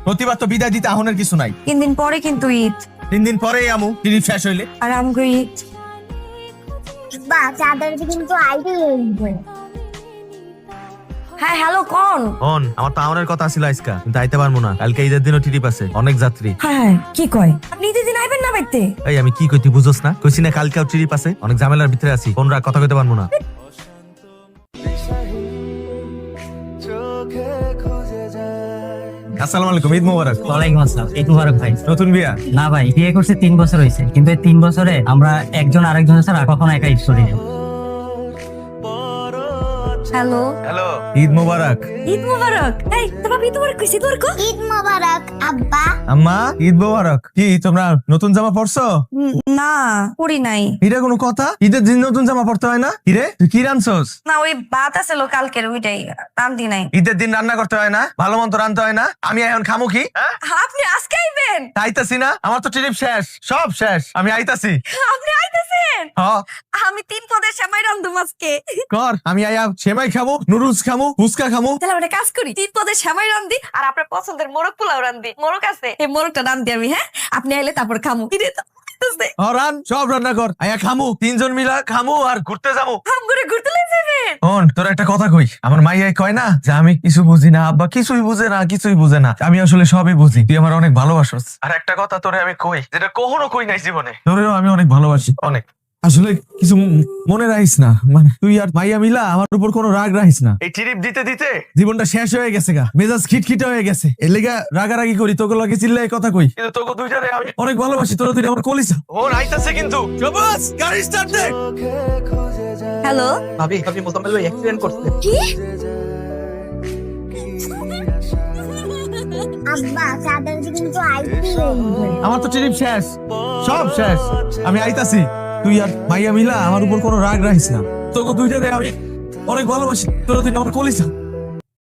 প্রতিবার তো বিদায় দিতে আহনের কিছু নাই। 3 দিন পরে কিন্তু ঈদ। 3 দিন পরেই আমু টিরিপ শেষ হইলে। আর আমগো ঈদ। বা চাঁদের কিন্তু আইডি হ্যাঁ হ্যালো কোন? আমার তো আহনের কথা ছিল আজকা, কিন্তু আইতে পারবো না। কালকে ঈদের দিনও টিরিপ আছে, অনেক যাত্রী। হ্যাঁ কি কয়? আপনি ঈদের দিন আইবেন না বাইতে? এই আমি কি কই তুই বুঝোস না? কইছি না কালকেও টিরিপ আছে, অনেক ঝামেলার ভিতরে আছি, কোনরা কথা কইতে পারবো না। আসসালামু আলাইকুম, ঈদ মোবারক। ওয়ালাইকুম আসসালাম। ঈদ মুবারক ভাই। নতুন বিয়া? না ভাই, বিয়ে করছে 3 বছর হয়েছে, কিন্তু এই 3 বছরে আমরা একজন আরেকজনের ছাড়া কখনো একা ঈদ করি না। হ্যালো হ্যালো, ঈদ মোবারক। ঈদ মোবারক। এই তোমার ঈদ মোবারক কইছি তোর কো? ঈদ মোবারক আব্বা। আম্মা ঈদ মোবারক। কি তোমরা নতুন জামা পরছো? না পড়ি নাই। এটা কোনো কথা? ঈদের দিন নতুন জামা পরতে হয় না? কিরে তুই কি রানছস? না ওই ভাত আছে কালকের ওইটাই রান্ধি নাই। ঈদের দিন রান্না করতে হয় না? ভালো মন্দ রানতে হয় না? আমি এখন খামু কি? হ্যাঁ? আপনি আজকে আইবেন? আইতাছি না, আমার তো ট্রিপ শেষ, সব শেষ, আমি আইতাছি। আপনি আইতেছেন? হ্যাঁ আমি 3 পদের সেমাই রান্ধুম আজকে। কর, আমি আয়া সেমাই খামু, নুডলস খামু, ফুচকা খামু। তাহলে আমরা কাজ করি, 3 পদের সেমাই রান্ধি আর আপনার পছন্দের মোরগ পোলাও রান্ধি। মোরগ আছে, এই মোরগটা রান্ধি আমি। হ্যাঁ আপনি আইলে তারপর খামু। কি রে তো আইতাছে? রান সব রান্না কর, আয়া খামু, 3 জন মিলা খামু আর ঘুরতে যাবো। হাম করে ঘুরতে লই যাবেন? তোর একটা কথা কই, আমার মাইয়াই কয় না যে আমি কিছু বুঝি না, আব্বা কিছুই বুঝে না, কিছুই বুঝে না। আমি আসলে সবই বুঝি, তুই আমার অনেক ভালোবাসস। আর একটা কথা তোরে আমি কই, যেটা কখনো কই নাই জীবনে, তোরেও আমি অনেক ভালোবাসি, অনেক। আসলে কিছু মনে রাখিস না, মানে তুই আর মাইয়া মিলা আমার উপর কোনো রাগ রাখিস না। এই ট্রিপ দিতে দিতে জীবনটা শেষ হয়ে গেছে গা, মেজাজ খিটখিটে হয়ে গেছে, এর লেগা রাগারাগি করি, তোকে লাগে চিল্লাই কথা কই, কিন্তু তোকে দুইটারে আমি অনেক ভালোবাসি, তোরা তুই আমার কলিসা। ও আইতাছে কিন্তু, সবুজ গাড়ি স্টার্ট দে। হ্যালো ভাবি মোজাম্মেল ভাই অ্যাক্সিডেন্ট করছে। কি? আব্বা চাঁদের কিন্তু আইডি আমার তো ট্রিপ শেষ, সব শেষ, আমি আইতাছি। তুই আর মাইয়া মিলা আমার উপর কোনো রাগ রাখিস না, তোকে দুইটারে আমি অনেক ভালোবাসি, তোরা তুই আমার কলিসা।